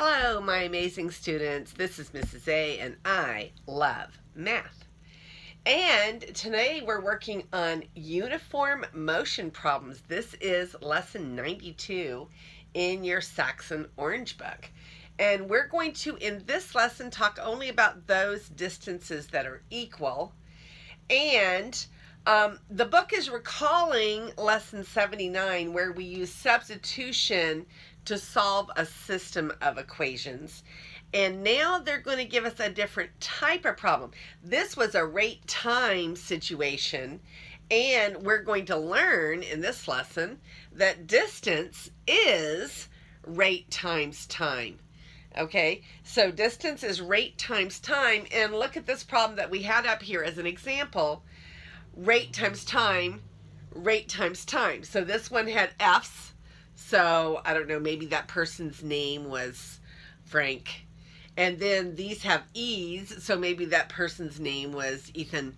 Hello, my amazing students. This is Mrs. A, and I love math. And today we're working on uniform motion problems. This is lesson 92 in your Saxon Orange Book. And we're going to, in this lesson, talk only about those distances that are equal. And the book is recalling lesson 79, where we use substitution to solve a system of equations. And now they're going to give us a different type of problem. This was a rate time situation, and we're going to learn in this lesson that distance is rate times time. Okay, so distance is rate times time, and look at this problem that we had up here as an example. Rate times time, rate times time. So this one had F's. So, I don't know, maybe that person's name was Frank. And then these have E's, so maybe that person's name was Ethan.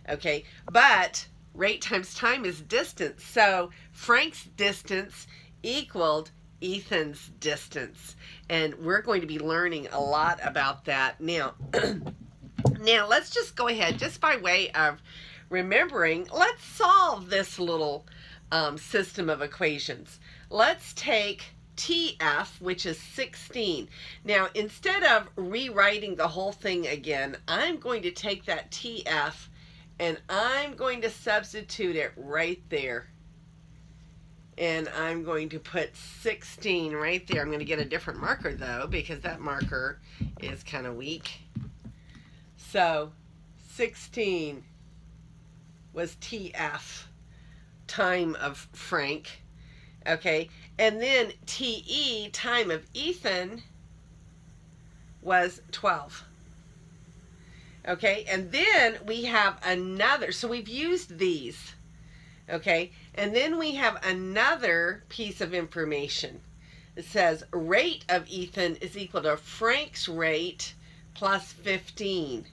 Okay, but rate times time is distance. So, Frank's distance equaled Ethan's distance. And we're going to be learning a lot about that now. Now, let's just go ahead, just by way of remembering, let's solve this little system of equations. Let's take TF, which is 16. Now, instead of rewriting the whole thing again, I'm going to take that TF and I'm going to substitute it right there. And I'm going to put 16 right there. I'm going to get a different marker, though, because that marker is kind of weak. So, 16 was TF, time of Frank. Okay, and then TE, time of Ethan, was 12. Okay, and then we have another, so we've used these. Okay, and then we have another piece of information. It says rate of Ethan is equal to Frank's rate plus 15.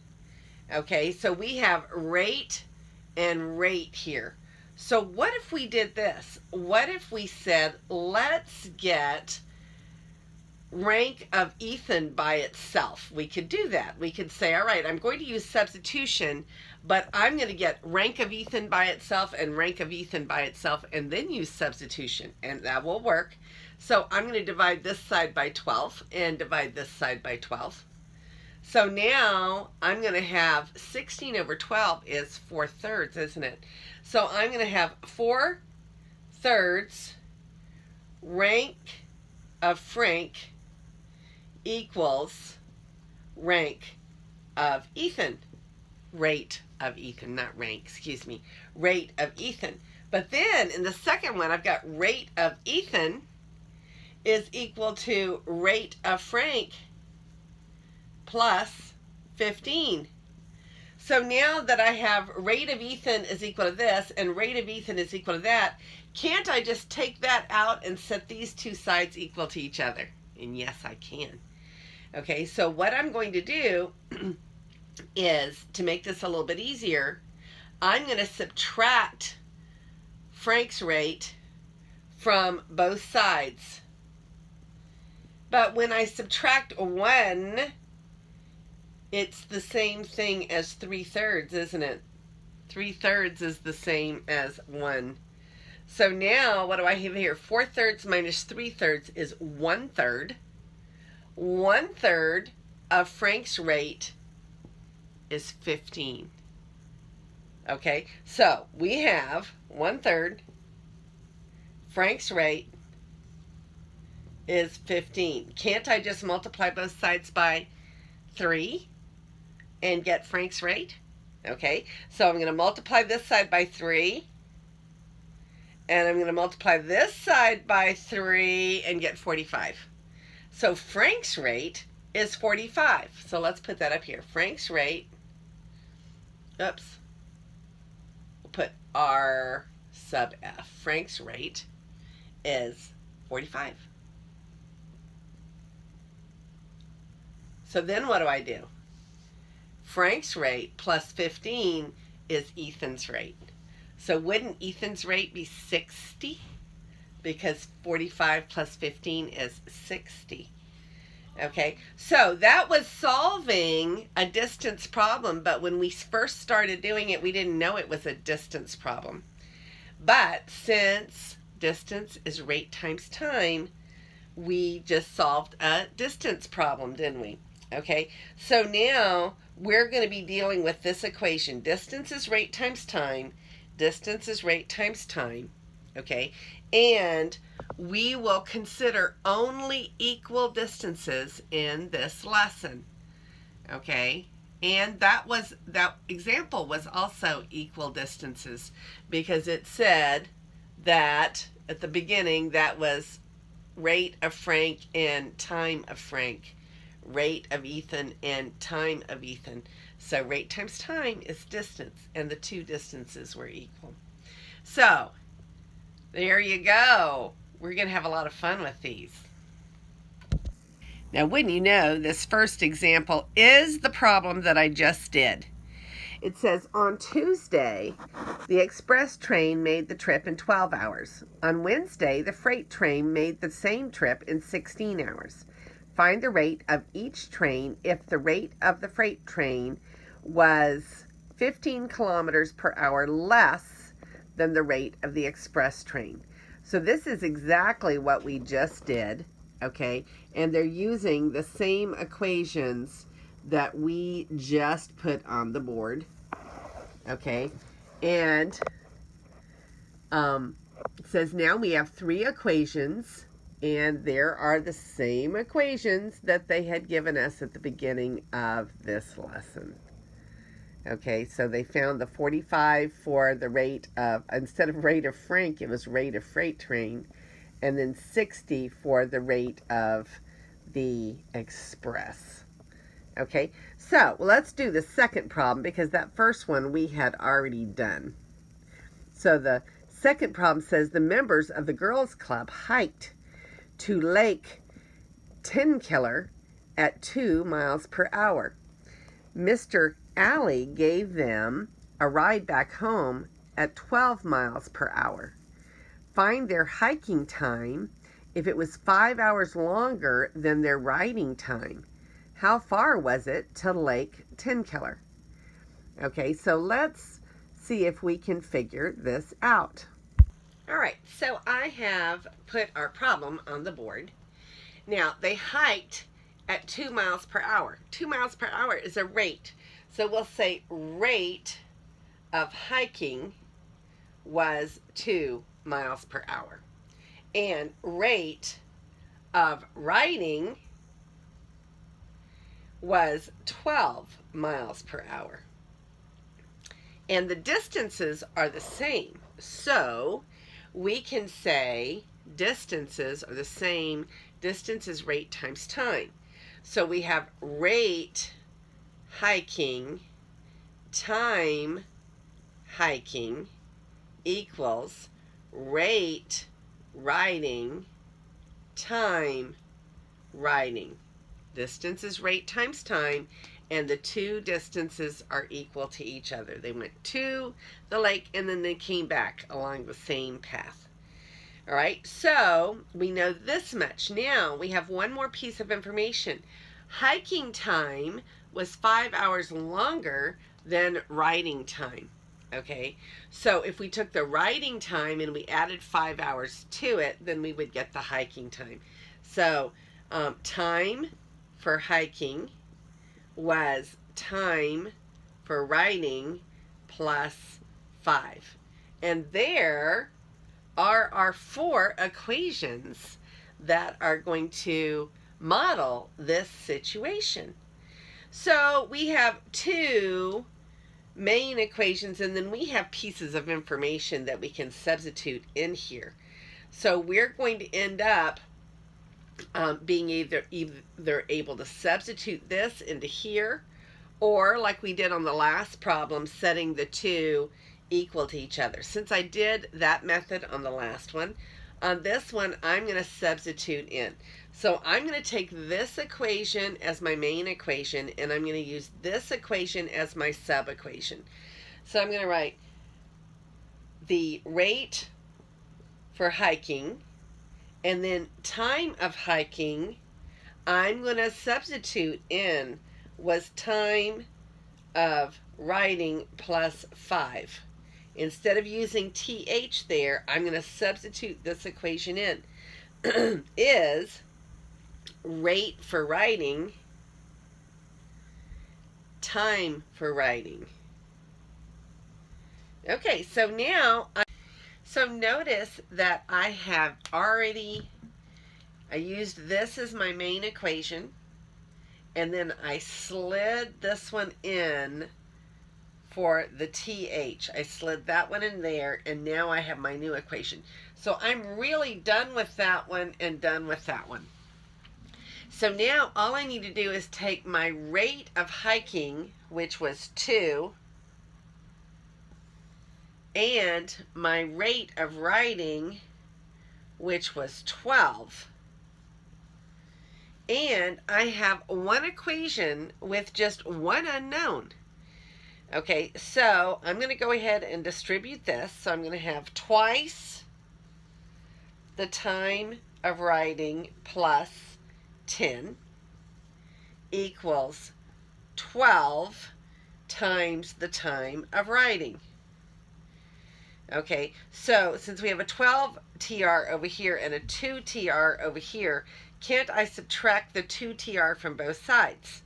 Okay, so we have rate and rate here. So what if we did this? What if we said, let's get rank of Ethan by itself? We could do that. We could say, all right, I'm going to use substitution, but I'm going to get rank of Ethan by itself and rank of Ethan by itself, and then use substitution, and that will work. So I'm going to divide this side by 12 and divide this side by 12. So now I'm going to have 16 over 12 is 4/3, isn't it? So I'm going to have 4/3 rank of Frank equals rank of Ethan. Rate of Ethan, not rank, excuse me. Rate of Ethan. But then in the second one, I've got rate of Ethan is equal to rate of Frank plus 15. So now that I have rate of Ethan is equal to this and rate of Ethan is equal to that, can't I just take that out and set these two sides equal to each other? And yes, I can. Okay, so what I'm going to do is, to make this a little bit easier, I'm going to subtract Frank's rate from both sides. But when I subtract 1, it's the same thing as 3/3, isn't it? 3/3 is the same as 1. So now, what do I have here? 4/3 minus 3/3 is 1/3. 1/3 of Frank's rate is 15. Okay, so we have 1/3. Frank's rate is 15. Can't I just multiply both sides by 3? And get Frank's rate? Okay, so I'm going to multiply this side by 3. And I'm going to multiply this side by 3 and get 45. So Frank's rate is 45. So let's put that up here. Frank's rate, oops, we'll put R sub F. Frank's rate is 45. So then what do I do? Frank's rate plus 15 is Ethan's rate. So wouldn't Ethan's rate be 60? Because 45 plus 15 is 60. Okay, so that was solving a distance problem, but when we first started doing it, we didn't know it was a distance problem. But since distance is rate times time, we just solved a distance problem, didn't we? Okay, so now we're going to be dealing with this equation. Distance is rate times time. Distance is rate times time. Okay, and we will consider only equal distances in this lesson. Okay, and that example was also equal distances because it said that at the beginning that was rate of Frank and time of Frank, rate of Ethan and time of Ethan. So rate times time is distance, and the two distances were equal. So there you go. We're going to have a lot of fun with these. Now, wouldn't you know, this first example is the problem that I just did. It says, on Tuesday, the express train made the trip in 12 hours. On Wednesday, the freight train made the same trip in 16 hours. Find the rate of each train if the rate of the freight train was 15 kilometers per hour less than the rate of the express train. So this is exactly what we just did, okay? And they're using the same equations that we just put on the board, okay? And it says now we have three equations, and there are the same equations that they had given us at the beginning of this lesson. Okay, so they found the 45 for the rate of, instead of rate of Frank, it was rate of freight train, and then 60 for the rate of the express. Okay, so let's do the second problem because that first one we had already done. So the second problem says the members of the girls' club hiked to Lake Tenkiller at 2 miles per hour. Mr. Alley gave them a ride back home at 12 miles per hour. Find their hiking time if it was 5 hours longer than their riding time. How far was it to Lake Tenkiller? Okay, so let's see if we can figure this out. All right, so I have put our problem on the board. Now, they hiked at 2 miles per hour. 2 miles per hour is a rate. So we'll say rate of hiking was 2 miles per hour. And rate of riding was 12 miles per hour. And the distances are the same. So we can say distances are the same. Distance is rate times time. So we have rate hiking, time hiking equals rate riding, time riding. Distance is rate times time, and the two distances are equal to each other. They went to the lake and then they came back along the same path. All right, so we know this much. Now we have one more piece of information. Hiking time was 5 hours longer than riding time. Okay, so if we took the riding time and we added 5 hours to it, then we would get the hiking time. So time for hiking was time for riding plus 5. And there are our 4 equations that are going to model this situation. So we have 2 main equations, and then we have pieces of information that we can substitute in here. So we're going to end up being either able to substitute this into here, or like we did on the last problem, setting the 2 equal to each other. Since I did that method on the last one, on this one I'm going to substitute in. So I'm going to take this equation as my main equation, and I'm going to use this equation as my sub-equation. So I'm going to write the rate for hiking, and then time of hiking I'm going to substitute in was time of riding plus 5. Instead of using TH there, I'm going to substitute this equation in. Is rate for riding, time for riding. Okay, so now, so notice that I used this as my main equation, and then I slid this one in for the TH. I slid that one in there, and now I have my new equation. So I'm really done with that one and done with that one. So now all I need to do is take my rate of hiking, which was 2, and my rate of riding, which was 12. And I have one equation with just one unknown. Okay, so I'm going to go ahead and distribute this. So I'm going to have twice the time of riding plus 10 equals 12 times the time of riding. Okay, so since we have a 12 TR over here and a 2 TR over here, can't I subtract the 2 TR from both sides?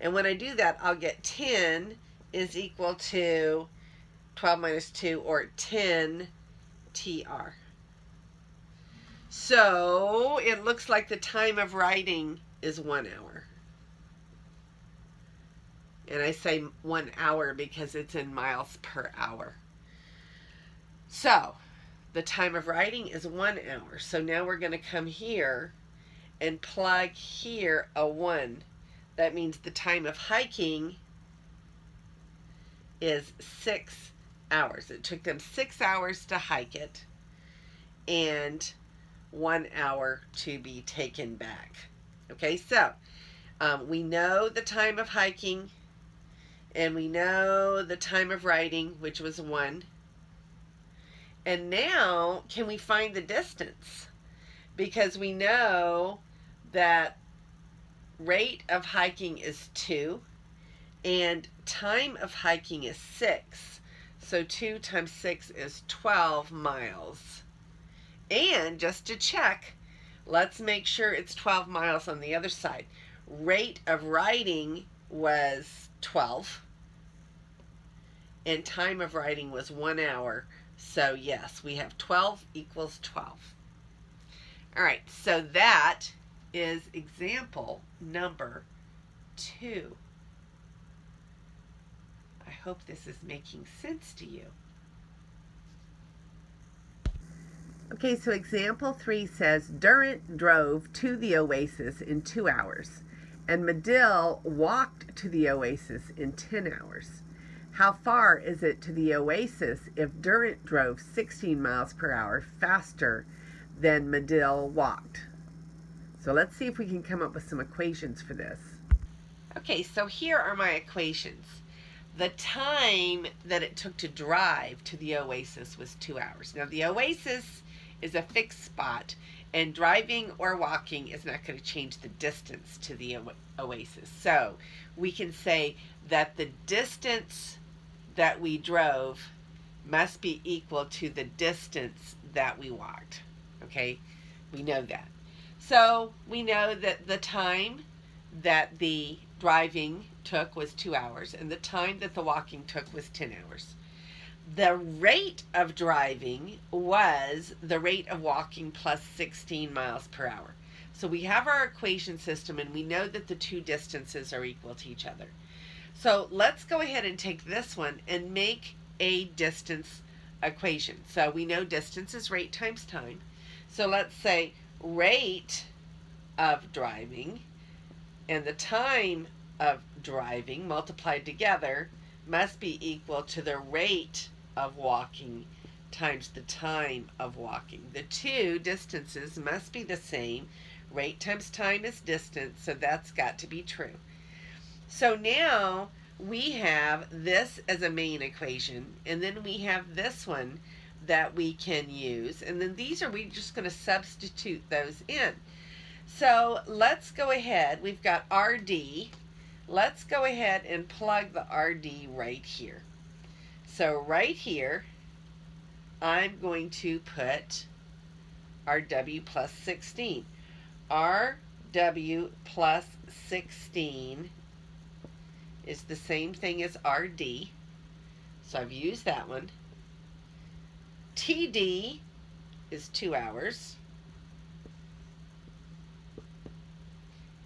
And when I do that, I'll get 10 is equal to 12 minus 2, or 10 TR. So it looks like the time of riding is 1 hour. And I say 1 hour because it's in miles per hour. So the time of riding is 1 hour. So now we're going to come here and plug here a 1. That means the time of hiking is 6 hours. It took them 6 hours to hike it and 1 hour to be taken back. Okay, so we know the time of hiking and we know the time of riding, which was 1. And now, can we find the distance? Because we know that rate of hiking is 2 and time of hiking is 6. So 2 times 6 is 12 miles. And just to check, let's make sure it's 12 miles on the other side. Rate of riding was 12 and time of riding was 1 hour. So yes, we have 12 equals 12. All right, so that is example number 2. I hope this is making sense to you. Okay, so example 3 says, Durant drove to the oasis in 2 hours, and Medill walked to the oasis in 10 hours. How far is it to the oasis if Durant drove 16 miles per hour faster than Medill walked? So let's see if we can come up with some equations for this. Okay, so here are my equations. The time that it took to drive to the oasis was 2 hours. Now the oasis is a fixed spot, and driving or walking is not going to change the distance to the oasis. So we can say that the distance that we drove must be equal to the distance that we walked. Okay, we know that. So we know that the time that the driving took was 2 hours, and the time that the walking took was 10 hours. The rate of driving was the rate of walking plus 16 miles per hour. So we have our equation system, and we know that the two distances are equal to each other. So let's go ahead and take this one and make a distance equation. So we know distance is rate times time. So let's say rate of driving and the time of driving multiplied together must be equal to the rate of walking times the time of walking. The two distances must be the same. Rate times time is distance, so that's got to be true. So now we have this as a main equation, and then we have this one that we can use, and then we're just going to substitute those in. So let's go ahead. We've got RD. Let's go ahead and plug the RD right here. So right here, I'm going to put RW plus 16. RW plus 16 is the same thing as RD. So I've used that one. TD is 2 hours.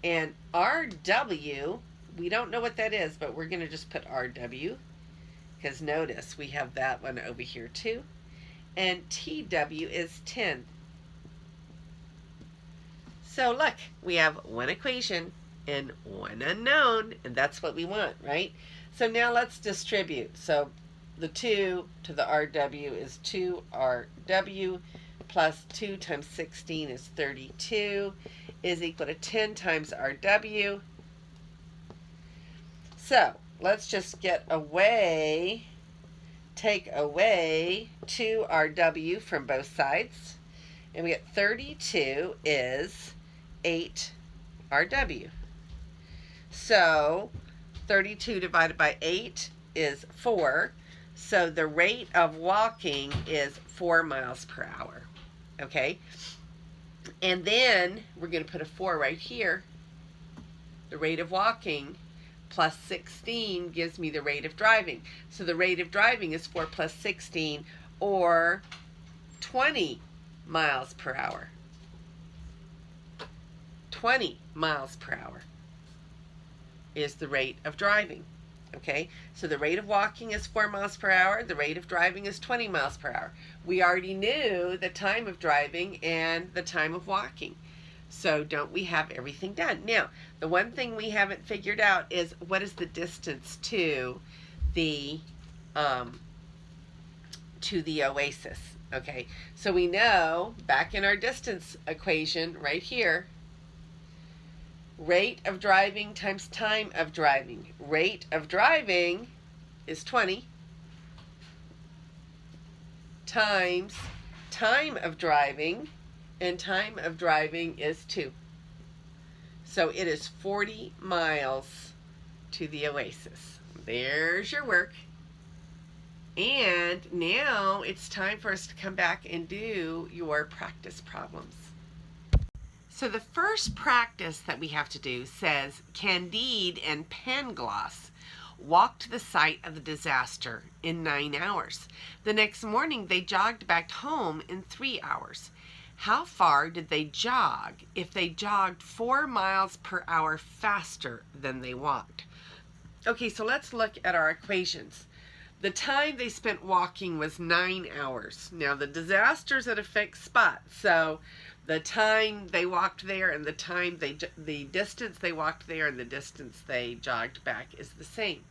And RW, we don't know what that is, but we're going to just put RW. Because notice, we have that one over here too. And TW is 10. So look, we have one equation and one unknown, and that's what we want, right? So now let's distribute. So the 2 to the RW is 2RW plus 2 times 16 is 32 is equal to 10 times RW. So let's just take away 2RW from both sides. And we get 32 is 8RW. So 32 divided by 8 is 4. So the rate of walking is 4 miles per hour. Okay? And then we're going to put a 4 right here. The rate of walking plus 16 gives me the rate of driving. So the rate of driving is 4 plus 16, or 20 miles per hour. 20 miles per hour is the rate of driving. Okay, so the rate of walking is 4 miles per hour. The rate of driving is 20 miles per hour. We already knew the time of driving and the time of walking. So don't we have everything done? Now, the one thing we haven't figured out is what is the distance to the oasis. Okay, so we know back in our distance equation right here, rate of driving times time of driving. Rate of driving is 20 times time of driving, and time of driving is 2. So it is 40 miles to the oasis. There's your work. And now it's time for us to come back and do your practice problems. So the first practice that we have to do says, Candide and Pangloss walked to the site of the disaster in 9 hours. The next morning they jogged back home in 3 hours. How far did they jog if they jogged 4 miles per hour faster than they walked? Okay, so let's look at our equations. The time they spent walking was 9 hours. Now the disaster's at a fixed spot, so the time they walked there and the distance they walked there and the distance they jogged back is the same.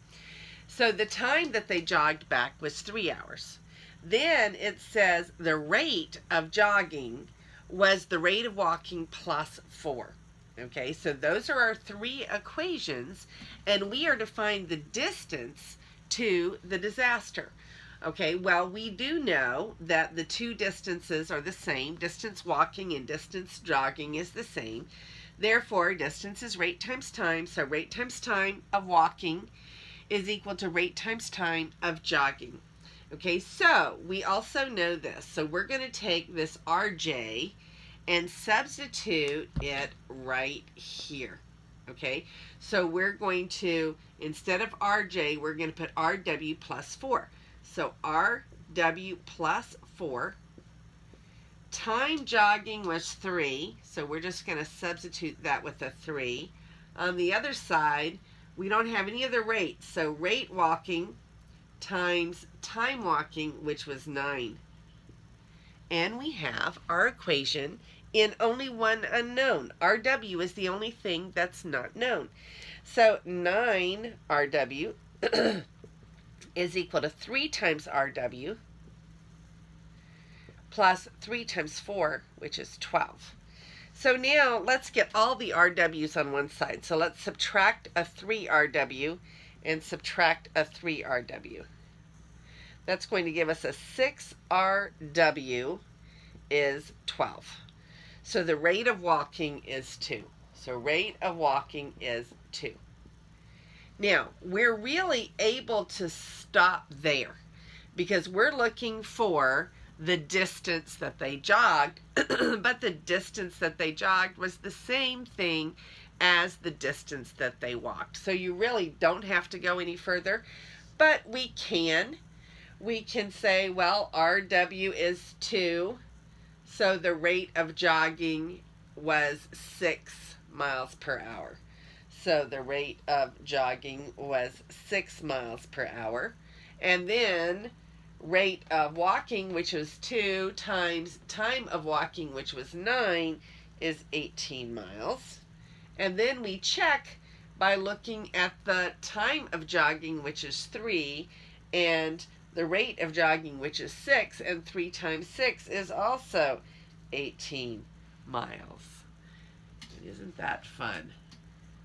So the time that they jogged back was 3 hours. Then it says the rate of jogging was the rate of walking plus 4. Okay, so those are our 3 equations, and we are to find the distance to the disaster. Okay, well, we do know that the 2 distances are the same. Distance walking and distance jogging is the same. Therefore, distance is rate times time. So rate times time of walking is equal to rate times time of jogging. Okay, so we also know this. So we're going to take this RJ and substitute it right here. Okay, so we're going to, instead of RJ, we're going to put RW plus 4. So RW plus 4. Time jogging was 3, so we're just going to substitute that with a 3. On the other side, we don't have any other rates, so rate walking times time walking, which was 9. And we have our equation in only one unknown. RW is the only thing that's not known. So 9 RW is equal to 3 times RW plus 3 times 4, which is 12. So now let's get all the RWs on one side. So let's subtract a 3 RW and subtract a 3 RW. That's going to give us a 6 RW is 12. So the rate of walking is 2. So rate of walking is 2. Now, we're really able to stop there because we're looking for the distance that they jogged, but the distance that they jogged was the same thing as the distance that they walked. So you really don't have to go any further, but we can. We can say, well, RW is 2, so the rate of jogging was 6 miles per hour. So the rate of jogging was 6 miles per hour. And then rate of walking, which was 2, times time of walking, which was 9, is 18 miles. And then we check by looking at the time of jogging, which is 3, and the rate of jogging, which is 6, and 3 times 6 is also 18 miles. Isn't that fun?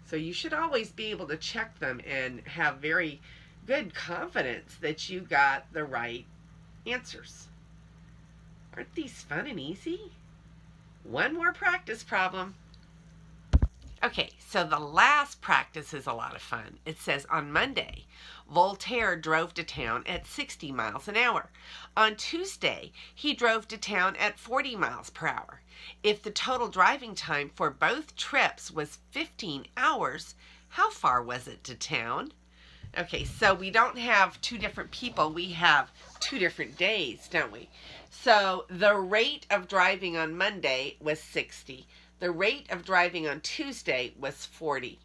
So you should always be able to check them and have very good confidence that you got the right answers. Aren't these fun and easy? One more practice problem. Okay, so the last practice is a lot of fun. It says, on Monday, Voltaire drove to town at 60 miles an hour. On Tuesday, he drove to town at 40 miles per hour. If the total driving time for both trips was 15 hours, how far was it to town? Okay, so we don't have 2 different people. We have 2 different days, don't we? So the rate of driving on Monday was 60. The rate of driving on Tuesday was 40.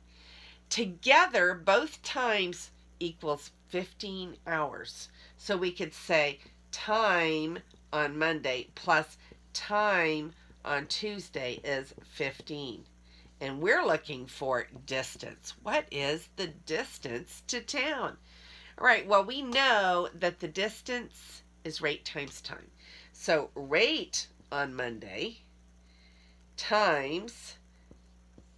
Together, both times equals 15 hours. So we could say time on Monday plus time on Tuesday is 15. And we're looking for distance. What is the distance to town? All right, well, we know that the distance is rate times time. So rate on Monday times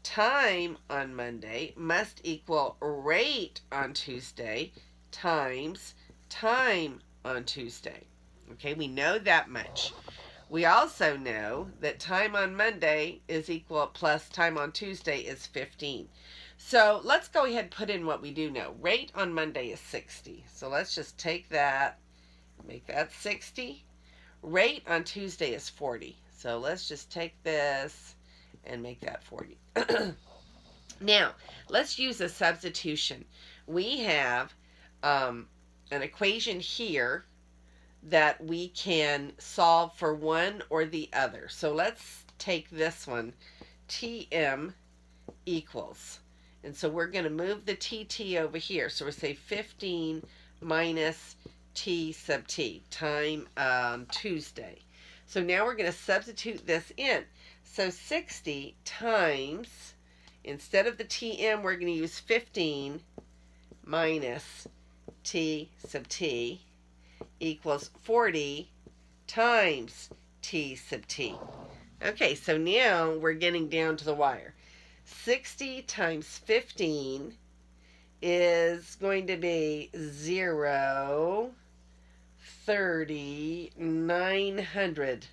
time on Monday must equal rate on Tuesday times time on Tuesday. Okay, we know that much. We also know that time on Monday is equal plus time on Tuesday is 15. So let's go ahead and put in what we do know. Rate on Monday is 60. So let's just take that, make that 60. Rate on Tuesday is 40. So let's just take this and make that 40. Now, let's use a substitution. We have an equation here that we can solve for one or the other. So let's take this one, TM equals. And so we're going to move the TT over here. So we'll say 15 minus T sub T, time on Tuesday. So now we're going to substitute this in. So 60 times, instead of the TM, we're going to use 15 minus T sub T equals 40 times T sub T. Okay, so now we're getting down to the wire. 60 times 15 is going to be 0, 30, 900.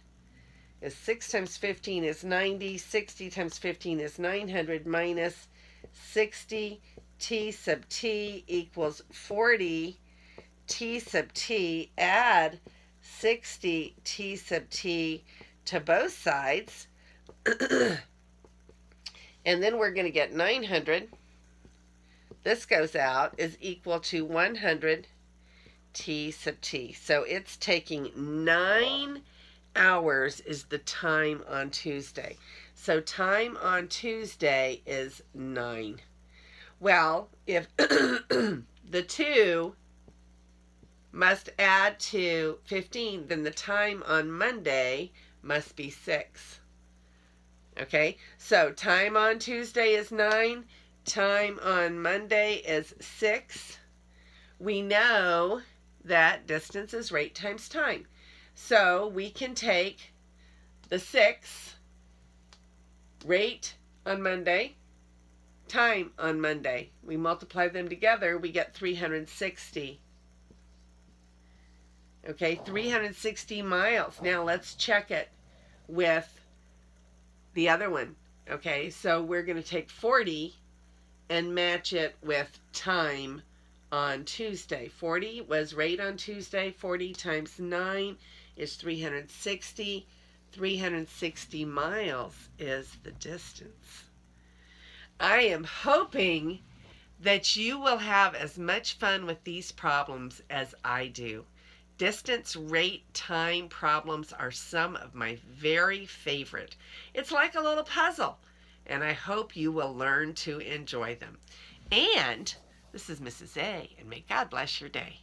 6 times 15 is 90. 60 times 15 is 900 minus 60 T sub T equals 40 T sub T. Add 60 T sub T to both sides. And then we're going to get 900. This goes out is equal to 100 T sub T. So it's taking 9 hours is the time on Tuesday. So time on Tuesday is 9. Well, if the 2 must add to 15, then the time on Monday must be 6. Okay, so time on Tuesday is 9. Time on Monday is 6. We know that distance is rate times time. So we can take the 6, rate on Monday, time on Monday. We multiply them together, we get 360. Okay, 360 miles. Now let's check it with the other one. Okay, so we're going to take 40 and match it with time on Tuesday. 40 was rate on Tuesday. 40 times 9 is 360. 360 miles is the distance. I am hoping that you will have as much fun with these problems as I do. Distance, rate, time problems are some of my very favorite. It's like a little puzzle, and I hope you will learn to enjoy them. And this is Mrs. A, and may God bless your day.